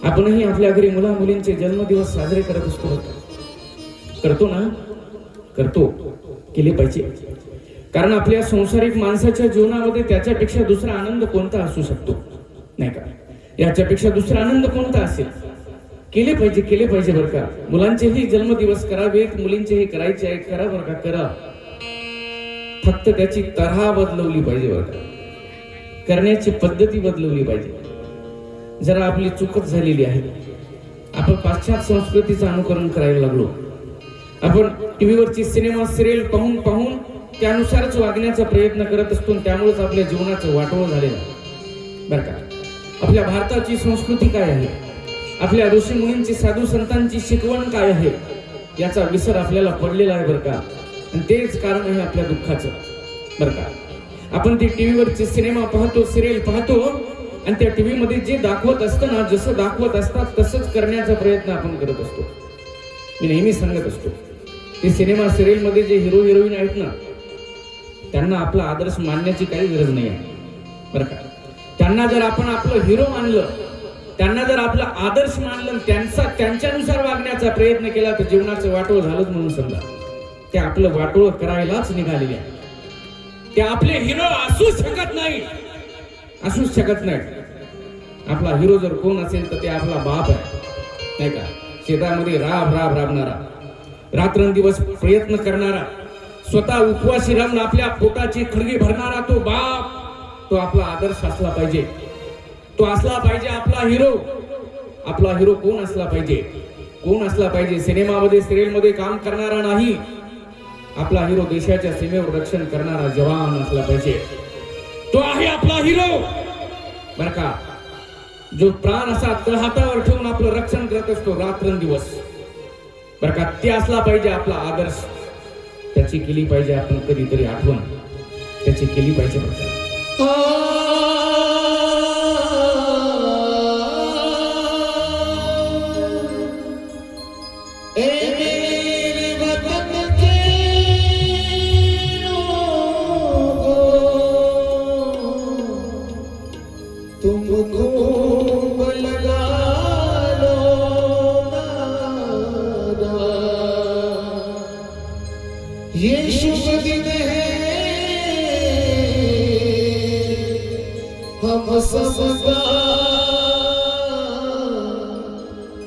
आपणही आपल्या घरी मुला मुलींचे जन्मदिवस साजरे करत असतो, करतो ना? करतो, केले पाहिजे. कारण आपल्या संसारिक माणसाच्या जीवनामध्ये त्याच्यापेक्षा दुसरा आनंद कोणता असू शकतो, नाही का? याच्यापेक्षा दुसरा आनंद कोणता असेल? केले पाहिजे, केले पाहिजे बरं का. मुलांचेही जन्मदिवस करावेत, मुलींचेही करायचे आहेत, करा बरं का, करा. फक्त त्याची तऱ्हा बदलवली पाहिजे बरं का, करण्याची पद्धती बदलवली पाहिजे. जरा आपली चूकच झालेली आहे. आपण पाश्चात्य संस्कृतीचं अनुकरण करायला लागलो. आपण टीव्हीवरची सिनेमा सिरियल पाहून पाहून त्यानुसारच वागण्याचा प्रयत्न करत असतो, त्यामुळेच आपल्या जीवनाचं वाटोळ झालेलं आहे बरं का. आपल्या भारताची संस्कृती काय आहे, आपल्या ऋषी मुनींची साधू संतांची शिकवण काय आहे, याचा विसर आपल्याला पडलेला आहे बरं का. आणि तेच कारण आहे आपल्या दुःखाचं बरं का. आपण ती टीव्हीवरची सिनेमा पाहतो, सिरियल पाहतो, आणि त्या टीव्ही मध्ये जे दाखवत असतं ना, जसं दाखवत असतात तसंच करण्याचा प्रयत्न आपण करत असतो. मी नेहमी सांगत असतो, ते सिनेमा सिरियल मध्ये जे हिरो हिरोईन आहेत ना, त्यांना आपला आदर्श मानण्याची काही गरज नाही आहे बरं का. त्यांना जर आपण आपलं हिरो मानलं, त्यांना जर आपला आदर्श मानलं, त्यांच्यानुसार वागण्याचा प्रयत्न केला, तर जीवनाचं वाटोळ झालंच म्हणून समजा. ते आपलं वाटोळ करायलाच निघालेले आहे. ते आपले हिरो असूच शकत नाही, असूच शकत नाही. आपला हिरो जर कोण असेल तर ते आपला बाप आहे, नाही का. शेतामध्ये राबणारा, रात्रंदिवस प्रयत्न करणारा, स्वतः उपवासी राहून आपल्या पोटाची खळगी भरणारा तो बाप, तो आपला आदर्श असला पाहिजे. तो असला पाहिजे आपला हिरो. आपला हिरो कोण असला पाहिजे, कोण असला पाहिजे? सिनेमामध्ये सिरियल मध्ये काम करणारा नाही. आपला हिरो देशाच्या सीमेवर रक्षण करणारा जवान असला पाहिजे. तो आहे आपला हिरो बरं का, जो प्राण असा तळहातावर ठेवून आपलं रक्षण करत असतो रात्रंदिवस बरं का. ते असला पाहिजे आपला आदर्श. त्याची केली पाहिजे आपण कधीतरी आठवण, त्याची केली पाहिजे बरं का. ये शुभ दिन है हम सबका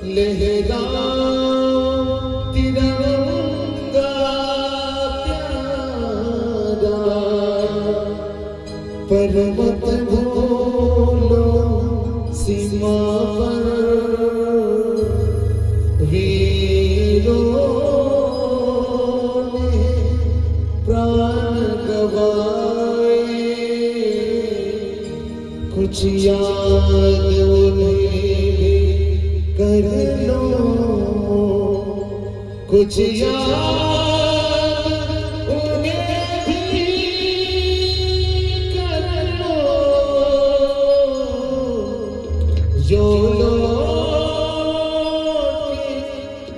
लहरा तिरंगा प्यारा, पर मत भूलो सीमा पर वीरों कुछ याद उन्हें कर लो, कुछ याद उन्हें भी कर लो, जो लोग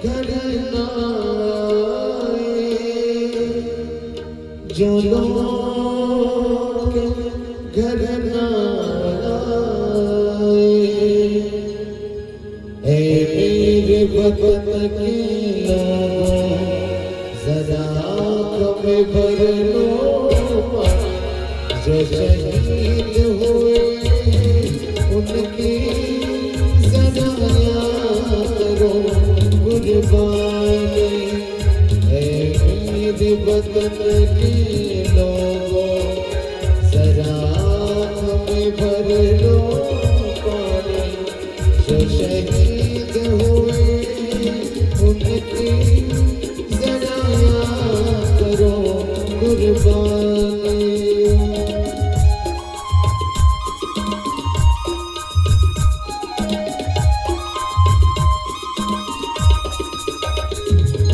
घर ना आए, जो लोग घर ना वतन के लोगों जरा आँख में भर लो, जो शहीद हुए उनकी जरा याद करो कुर्बानी। है मेरे वतन के लोगों जरा आँख में भर लो पानी, जो शहीद हुए उनकी जरा याद करो कुर्बानी।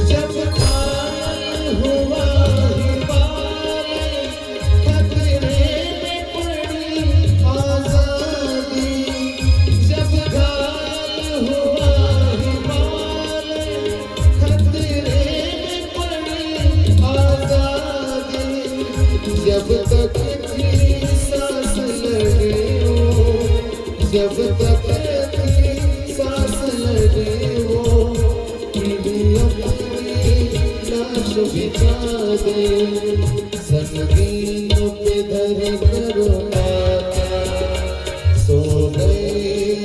जब घायल हुआ हिमालय, खतरे में पड़ी आजादी, जब घायल हुआ हिमालय, खतरे बिछा दे संगीन पे धर करो माता सो गए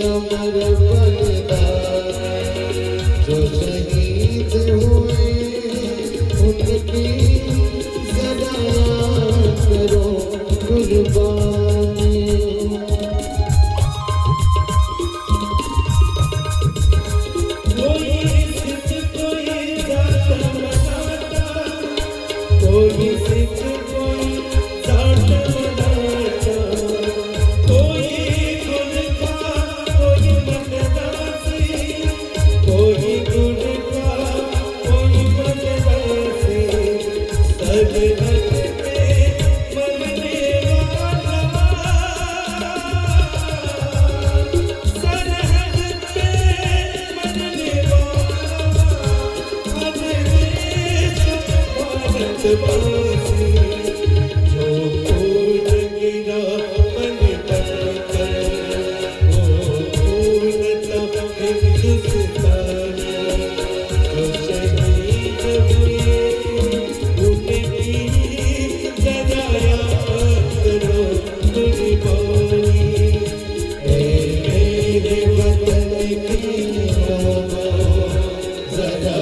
अमर बलिदान जो शहीद हुए उनकी सदा याद करो कुर्बानी कोई सिख कोई जाट बनाता कोई गुण का कोई मनदासी कोई गुण का कोई मनदासी सरहद पे मरने वाला सरहद पे मरने वाला भारतवासी जो फूल गिरा मन तन कर वो फूल तो हिंदुस्तान जो शहीद हुए उनकी सदा याद करो कुर्बानी मेरे वतन की लोगों जरा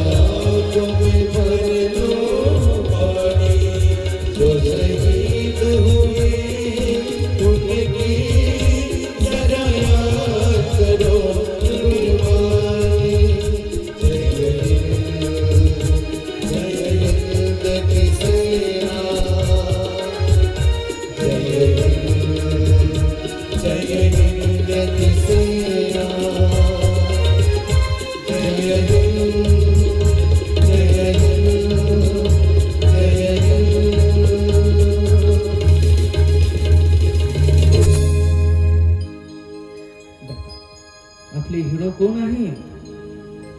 तुम्हें भर लो पानी जो शहीद हुए उनकी जरा याद करो कुर्बानी जय हिंद की सेना जय हिंद की सेना जय हिंद जय हिंद जय हिंद आपले हिरो कोण आहे?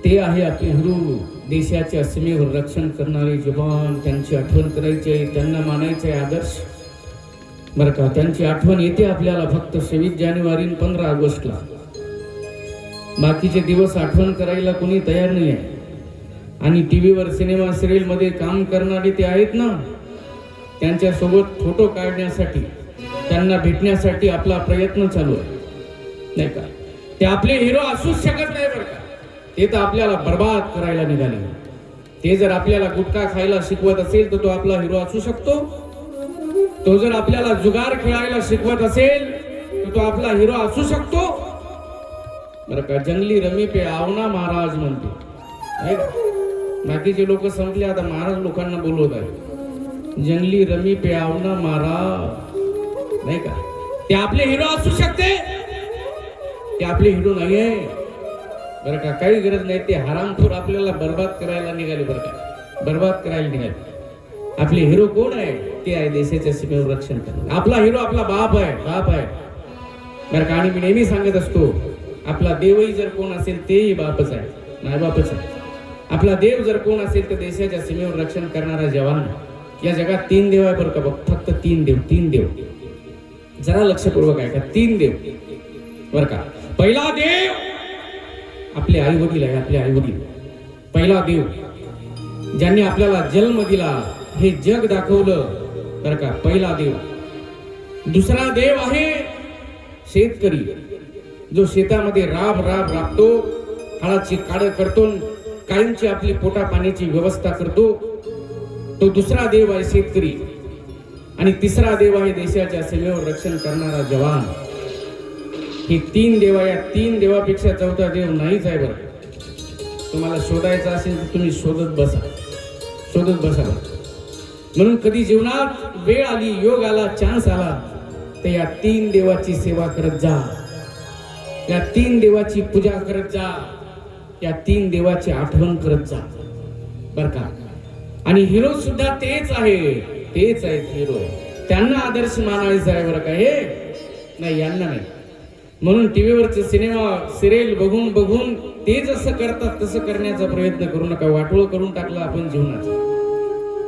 ते आहे आपले हिरो, देशाच्या सीमेवर रक्षण करणारे जवान. त्यांची आठवण करायची आहे, त्यांना मानायचे आहे आदर्श बरं का. त्यांची आठवण येते आपल्याला फक्त 26 जानेवारी 15 ऑगस्टला. बाकीचे दिवस आठवण करायला कोणी तयार नाही आहे. आणि टीव्हीवर सिनेमा सिरियल मध्ये काम करणारे ते आहेत ना, त्यांच्यासोबत फोटो काढण्यासाठी, त्यांना भेटण्यासाठी आपला प्रयत्न चालू आहे नाही का. ते आपले हिरो असूच शकत नाही बरं का. ते तर आपल्याला बर्बाद करायला निघाले. ते जर आपल्याला गुटखा खायला शिकवत असेल तर तो आपला हिरो असू शकतो. तो जर आपल्याला जुगार खेळायला शिकवत असेल तर तो आपला हिरो असू शकतो बरं का. जंगली रमी पे आवना महाराज म्हणते नाही का. बाकीचे लोक संपले, आता महाराज लोकांना बोलवत आहे. जंगली रमी पे आवना महाराज नाही का. ते आपले हिरो असू शकते, ते आपले हिरो नाहीये बरं का. काही गरज नाही. ते हरामखोर आपल्याला बर्बाद करायला निघाले बरं का, बर्बाद करायला निघाले. आपले हिरो कोण आहे? ते आहे देशाच्या सीमेवर रक्षण करणार. आपला हिरो आपला बाप आहे, बाप आहे बरं का. आणि मी नेहमी सांगत असतो, आपला देवही जर कोण असेल तेही बापच आहे, नाही बापच आहे. आपला देव जर कोण असेल तर देशाच्या सीमेवर रक्षण करणारा जवान. या जगात 3 देव आहे बरं का. बघ फक्त 3 देव, 3 देव. जरा लक्षपूर्वक आहे का. 3 देव बरं का. पहिला देव आपले आई वडील आहे, आपले आई वडील. पहिला देव ज्यांनी आपल्याला जन्म दिला, हे जग दाखवलं बरं का, पहिला देव. दुसरा देव आहे शेतकरी, जो शेतामध्ये राबतो, हळाची काढ करतो, कायमची आपली पोटा पाण्याची व्यवस्था करतो. तो दुसरा देव आहे शेतकरी. आणि तिसरा देव आहे देशाच्या सीमेवर रक्षण करणारा जवान. ही 3 देव आहे. या 3 देवापेक्षा चौथा देव नाहीच आहे बरं. तुम्हाला शोधायचा असेल तर तुम्ही शोधत बसा, शोधत बसा. म्हणून कधी जीवनात वेळ आली, योग आला, चान्स आला तर या 3 देवाची सेवा करत जा, या 3 देवाची पूजा करत जा, या 3 देवाची आठवण करत जा बर का. आणि हिरो सुद्धा तेच आहे, तेच आहेत हिरो. त्यांना आदर्श मानायचा आहे बरं का. हे नाही, यांना नाही. म्हणून टीव्हीवरचे सिनेमा सिरियल बघून बघून ते जसं करतात तसं करण्याचा प्रयत्न करू नका. वाटोळ करून टाकला आपण जीवनाचा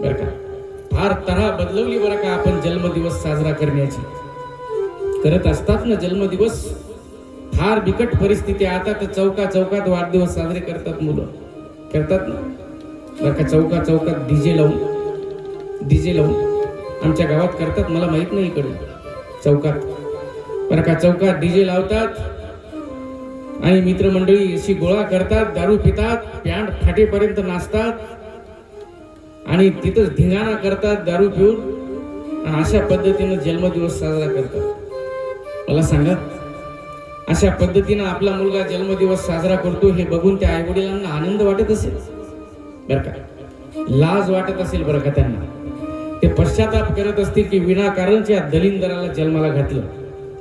बरं का. फार तऱ्हा बदलवली बरं का आपण जन्मदिवस साजरा करण्याची. करत असतात ना जन्मदिवस. फार बिकट परिस्थिती. आता तर चौकात वाढदिवस साजरे करतात मुलं, करतात ना बरं का. चौकात डीजे लावून डीजे लावून आमच्या गावात करतात, मला माहित नाही इकडे चौकात बरं का, चौकात डीजे लावतात आणि मित्रमंडळी अशी गोळा करतात, दारू पितात, पॅन्ट फाटेपर्यंत नाचतात आणि तिथंच धिंगाणा करतात दारू पिऊन आणि अशा पद्धतीनं जन्मदिवस साजरा करतात. मला सांगा, अशा पद्धतीनं आपला मुलगा जन्मदिवस साजरा करतो हे बघून त्या आईवडिलांना आनंद वाटत असेल बरं का, लाज वाटत असेल बरं का त्यांना. ते पश्चाताप करत असतील की विनाकारणच्या दलिंदराला जन्माला घातलं,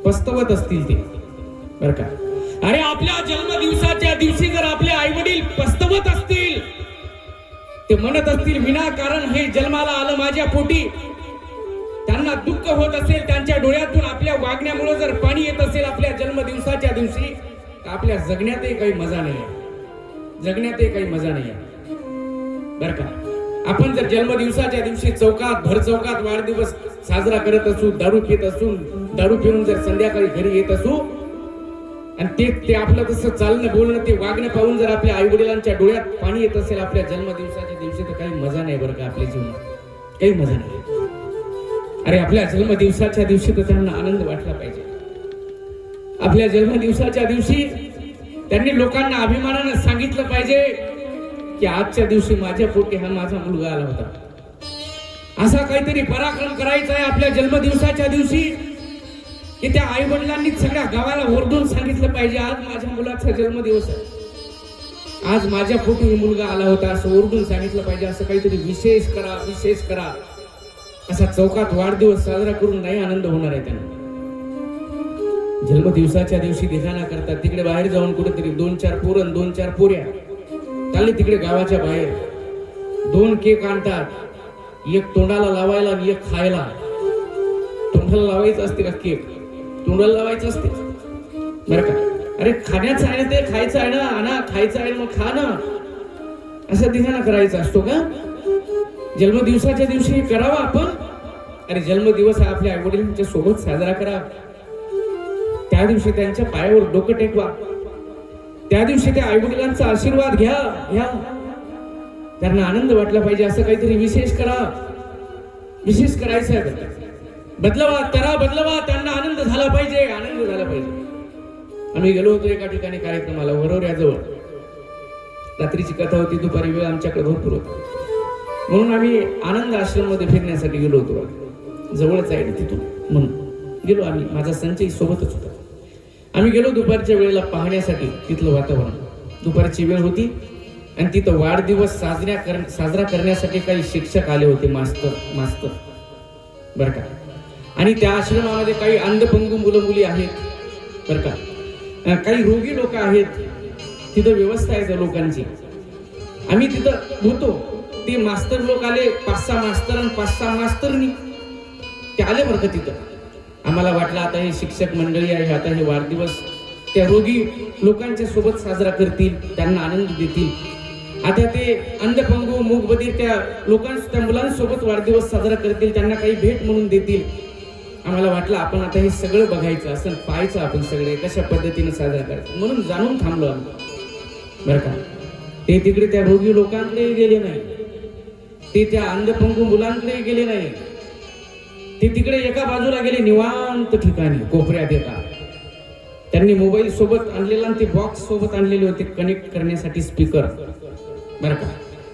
पस्तवत असतील ते बरं का. अरे आपल्या जन्मदिवसाच्या दिवशी जर आपले आई वडील पस्तवत असतील, ते म्हणत असतील विनाकारण हे जन्माला आलं माझ्या पोटी, त्यांना दुःख होत असेल, त्यांच्या डोळ्यातून आपल्या वागण्यामुळे जर पाणी येत असेल आपल्या जन्मदिवसाच्या दिवशी, तर आपल्या जगण्यातही काही मजा नाही आहे, जगण्यातही काही मजा नाही आहे बरं का. आपण जर जन्मदिवसाच्या दिवशी चौकात भर चौकात वाढदिवस साजरा करत असू, दारू पित असू, दारू पिऊन जर संध्याकाळी घरी येत असू आणि ते आपलं तसं चालणं बोलणं ते वागणं पाहून जर आपल्या आई वडिलांच्या डोळ्यात पाणी येत असेल आपल्या जन्मदिवसाच्या दिवशी, तर काही मजा नाही बरं का आपल्या जीवनात, काही मजा नाही. अरे आपल्या जन्मदिवसाच्या दिवशी तर त्यांना आनंद वाटला पाहिजे. आपल्या जन्मदिवसाच्या दिवशी त्यांनी लोकांना अभिमानानं सांगितलं पाहिजे की आजच्या दिवशी माझ्या पोटी हा माझा मुलगा आला होता. असा काहीतरी पराक्रम करायचा आहे आपल्या जन्मदिवसाच्या दिवशी की त्या आई वडिलांनी सगळ्या गावाला ओरडून सांगितलं पाहिजे, आज माझ्या मुलाचा जन्मदिवस आहे, आज माझ्या पोटी ही मुलगा आला होता, असं ओरडून सांगितलं पाहिजे. असं काहीतरी विशेष करा, विशेष करा. असा चौकात वाढदिवस साजरा करून नाही आनंद होणार आहे त्यांना. जन्मदिवसाच्या दिवशी धिंगाणा करतात, तिकडे बाहेर जाऊन कुठेतरी 2-4 पोरं 2-4 पोऱ्या चालले तिकडे गावाच्या बाहेर, 2 केक आणतात, एक तोंडाला लावायला आणि एक खायला. तोंडाला लावायचं असते का केक, तोंडाला लावायचं असते बरं का. अरे खाण्याचं आहे ना, ते खायचं आहे ना, आणा खायचं आहे मग खा ना, असं धिंगाणा करायचा असतो का जन्मदिवसाच्या दिवशी? करावा आपण. अरे जन्मदिवस हा आपल्या आई वडिलांच्या सोबत साजरा करा, त्या दिवशी त्यांच्या पायावर डोकं टेकवा, त्या दिवशी त्या आई वडिलांचा आशीर्वाद घ्या, त्यांना आनंद वाटला पाहिजे. असं काहीतरी विशेष करा, विशेष करायचं आहे. बदलवा, तरा बदलवा, त्यांना आनंद झाला पाहिजे, आनंद झाला पाहिजे. आम्ही गेलो होतो एका ठिकाणी कार्यक्रमाला, वरोऱ्याजवळ. रात्रीची कथा होती, दुपारी वेळ आमच्याकडे भरपूर होता, म्हणून आम्ही आनंद आश्रम मध्ये फिरण्यासाठी गेलो होतो. जवळच आहे तिथून, म्हणून गेलो आम्ही, माझा संचय सोबतच होता. आम्ही गेलो दुपारच्या वेळेला पाहण्यासाठी तिथलं वातावरण. दुपारची वेळ होती आणि तिथं वाढदिवस साजरा करण्यासाठी काही शिक्षक आले होते, मास्तर बरं का. आणि त्या आश्रमामध्ये काही अंधपंगू मुलं मुली आहेत बरं का, काही रोगी लोक आहेत. तिथं व्यवस्था आहे त्या लोकांची. आम्ही तिथं होतो, ते मास्तर लोक आले, 5-6 मास्तर आणि 5-6 मास्तरनी ते आले बरं का तिथं. आम्हाला वाटलं आता हे शिक्षक मंडळी आहे, आता हे वाढदिवस त्या रोगी लोकांच्या सोबत साजरा करतील, त्यांना आनंद देतील. आता ते अंधपंगू मूकबधीर त्या मुलांसोबत वाढदिवस साजरा करतील, त्यांना काही भेट म्हणून देतील. आम्हाला वाटलं आपण आता हे सगळं बघायचं, असं पाहायचं आपण सगळे कशा पद्धतीने साजरा करायचं, म्हणून जाणून थांबलो आम्ही बरं का. ते तिकडे त्या रोगी लोकांकडे गेले नाही, ते त्या अंधपंगू मुलांकडे गेले नाही, ते तिकडे एका बाजूला गेले, निवांत ठिकाणी कोपऱ्यात. एका त्यांनी मोबाईल सोबत आणलेला आणि ते बॉक्स सोबत आणलेले होते कनेक्ट करण्यासाठी स्पीकर बरं का.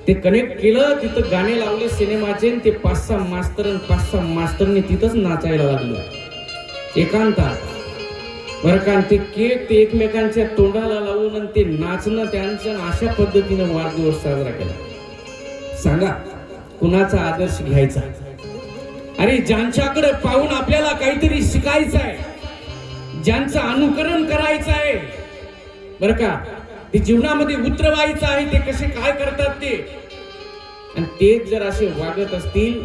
ते कनेक्ट केलं, तिथं गाणे लावले सिनेमाचे, ते 5-6 मास्तर आणि 5-6 मास्तरने तिथंच नाचायला लागले एकांतात बरं का. ते केक ते एकमेकांच्या तोंडाला लावून आणि ते नाचणं त्यांचं, अशा पद्धतीनं वाढदिवस साजरा केला. सांगा कुणाचा आदर्श घ्यायचा? अरे ज्यांच्याकडे पाहून आपल्याला काहीतरी शिकायचं आहे, ज्यांचं अनुकरण करायचं आहे बरं का, ते जीवनामध्ये उतरवायचं आहे, ते कसे काय करतात ते. आणि तेच जर असे वागत असतील,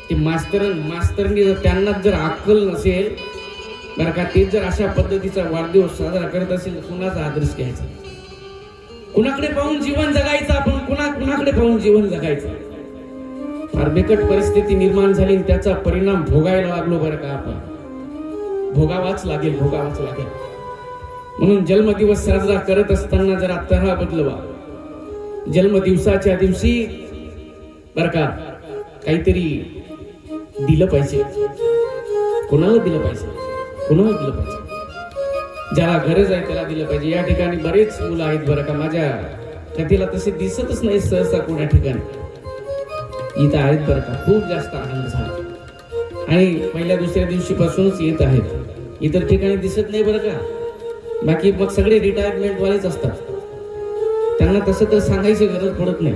ते मास्तरनी जर त्यांना जर अक्कल नसेल बरं का, तेच जर अशा पद्धतीचा वाढदिवस साजरा करत असेल, कुणाचा आदर्श घ्यायचा? कुणाकडे पाहून जीवन जगायचं आपण? कुणाकडे पाहून जीवन जगायचं? फार बिकट परिस्थिती निर्माण झाली, त्याचा परिणाम भोगायला लागलो बरं का आपण. भोगावाच लागेल. म्हणून जन्मदिवस साजरा करत असताना जरा तऱ्हा बदलवा. जन्मदिवसाच्या दिवशी बरं का काहीतरी दिलं पाहिजे. कोणाला दिलं पाहिजे? कोणाला दिलं पाहिजे? ज्याला गरज आहे त्याला दिलं पाहिजे. या ठिकाणी बरेच मुलं आहेत बरं का, माझ्या कथेला तसे दिसतच नाही सहसा कोणा ठिकाणी. इथं आहेत बरं का, खूप जास्त आनंद झाला आणि पहिल्या दुसऱ्या दिवशीपासूनच येत आहेत. इतर ठिकाणी दिसत नाही बरं का. बाकी मग सगळे रिटायरमेंट वालेच असतात, त्यांना तसं तर सांगायची गरज पडत नाही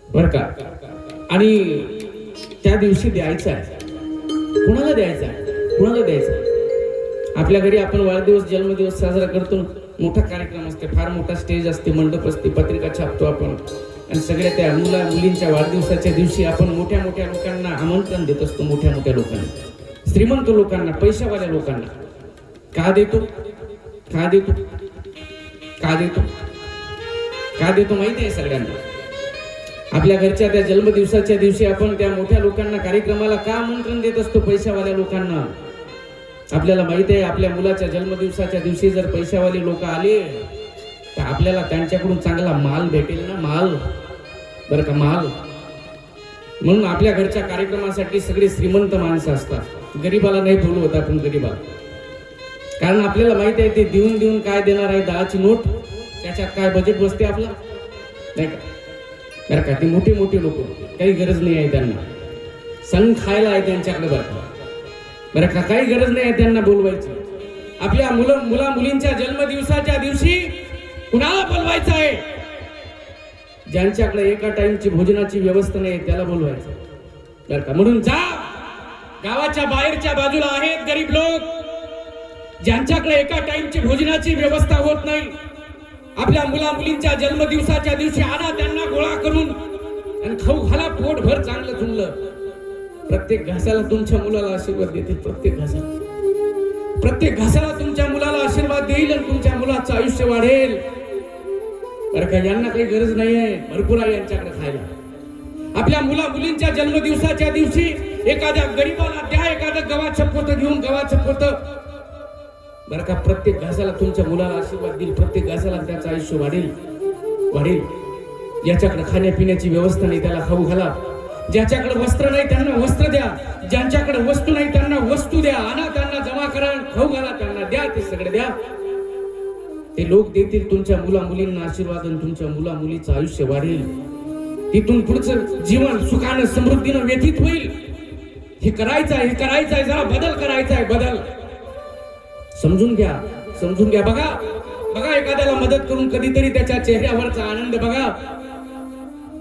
बरं का. आणि त्या दिवशी द्यायचं आहे. कुणाला द्यायचं आहे? कुणाला द्यायचं आहे? आपल्या घरी आपण वाढदिवस जन्मदिवस साजरा करतो, मोठा कार्यक्रम असते, फार मोठा स्टेज असते, मंडप असते, पत्रिका छापतो आपण आणि सगळ्या त्या मुलींच्या वाढदिवसाच्या दिवशी आपण मोठ्या मोठ्या लोकांना आमंत्रण देत असतो. मोठ्या मोठ्या लोकांना, श्रीमंत लोकांना, पैशावाल्या लोकांना. का देतो? का देतो? का देतो? का देतो माहिती आहे सगळ्यांना? आपल्या घरच्या त्या जन्मदिवसाच्या दिवशी आपण त्या मोठ्या लोकांना, कार्यक्रमाला का आमंत्रण देत असतो? पैशावाल्या लोकांना. आपल्याला माहिती आहे आपल्या मुलाच्या जन्मदिवसाच्या दिवशी जर पैशावाले लोक आले तर आपल्याला त्यांच्याकडून चांगला माल भेटेल ना, माल बरं का, माल. म्हणून आपल्या घरच्या कार्यक्रमासाठी सगळे श्रीमंत माणसं असतात. गरीबाला नाही बोलवत आपण, गरीबाला. कारण आपल्याला माहिती आहे ते देऊन देऊन काय देणार आहे? 10ची नोट, त्याच्यात काय बजेट बसते आपला, नाही का बरं का. ते मोठे मोठे लोक, काही गरज नाही आहे त्यांना. सण खायला आहे त्यांच्याकडे बरं का, काही गरज नाही आहे त्यांना बोलवायची. आपल्या मुला मुलींच्या जन्मदिवसाच्या दिवशी कुणाला बोलवायचं आहे? ज्यांच्याकडे एका टाइमची भोजनाची व्यवस्था नाही त्याला बोलवायचं बरं का. म्हणून जा, गावाच्या बाहेरच्या बाजूला आहेत गरीब लोक, ज्यांच्याकडे एका टाइमची भोजनाची व्यवस्था होत नाही, आपल्या मुला मुलींच्या जन्मदिवसाच्या दिवशी आणा त्यांना गोळा करून आणि खाऊ घाला पोटभर चांगलं चुंगलं. प्रत्येक घासाला तुमच्या मुलाला आशीर्वाद देतील. प्रत्येक घासाला तुमच्या मुलाला आशीर्वाद देईल आणि तुमच्या मुलाचं आयुष्य वाढेल बरं का. यांना काही गरज नाही आहे, भरपूर आहे यांच्याकडे खायला. आपल्या मुला मुलींच्या जन्मदिवसाच्या दिवशी एखाद्या गरीबाला द्या, एखादं गव्हाचं पोतं घेऊन, गव्हाचं पोतं बरं का. प्रत्येक घासाला तुमच्या मुलाला आशीर्वाद देईल, प्रत्येक घासाला त्याचं आयुष्य वाढेल. याच्याकडे खाण्यापिण्याची व्यवस्था नाही त्याला खाऊ घाला. ज्याच्याकडे वस्त्र नाही त्यांना वस्त्र द्या, ज्यांच्याकडे वस्तू नाही त्यांना वस्तू द्या. आणा त्यांना, जमा करा, खाऊ घाला त्यांना, द्या, ते सगळे द्या. ते लोक देतील तुमच्या मुला मुलींना आशीर्वाद आणि तुमच्या मुला मुलीचं आयुष्य वाढेल. तिथून पुढचं जीवन सुखानं समृद्धीनं व्यतीत होईल. हे करायचं आहे, जरा बदल करायचा आहे, बदल समजून घ्या. बघा एखाद्याला मदत करून कधीतरी त्याच्या चेहऱ्यावरचा आनंद बघा,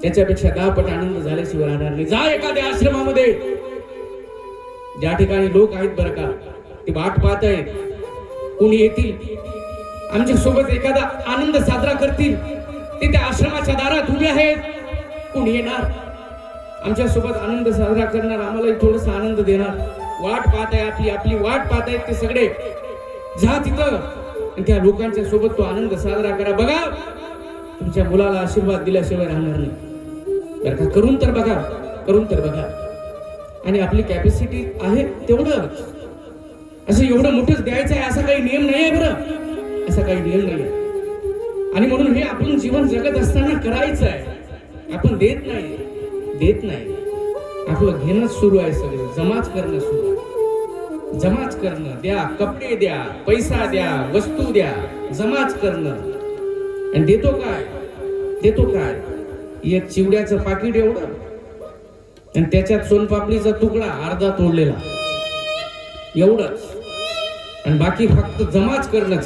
त्याच्यापेक्षा 10 पट आनंद झाल्याशिवाय राहणार नाही. जा एखाद्या आश्रमामध्ये, ज्या ठिकाणी लोक आहेत बरं का, ते वाट पाहत आहेत कोणी येतील आमच्या सोबत एखादा आनंद साजरा करतील. ते त्या आश्रमाच्या दारात उभे आहेत, कोणी येणार आमच्या सोबत आनंद साजरा करणार, आम्हाला थोडासा आनंद देणार. वाट पाहत आहे, आपली वाट पाहत आहेत ते सगळे. जा तिथं आणि त्या लोकांच्या सोबत तो आनंद साजरा करा. बघा तुमच्या मुलाला आशीर्वाद दिल्याशिवाय राहणार नाही बरं का. करून तर बघा. आणि आपली कॅपॅसिटी आहे तेवढं, असं एवढं मोठंच द्यायचं आहे असा काही नियम नाही आहे बरं, असा काही नियम नाही आहे. आणि म्हणून हे आपण जीवन जगत असताना करायचं आहे. आपण देत नाही, आपलं घेणं सुरू आहे, सगळं जमाच करणं सुरू आहे. जमाच करणं, द्या, कपडे द्या, पैसा द्या, वस्तू द्या, जमाच करणं. आणि देतो काय? एक चिवड्याचं पाकिट एवढं आणि त्याच्यात सोनपापडीचा तुकडा अर्धा तोडलेला, एवढंच. आणि बाकी फक्त जमाच करणं.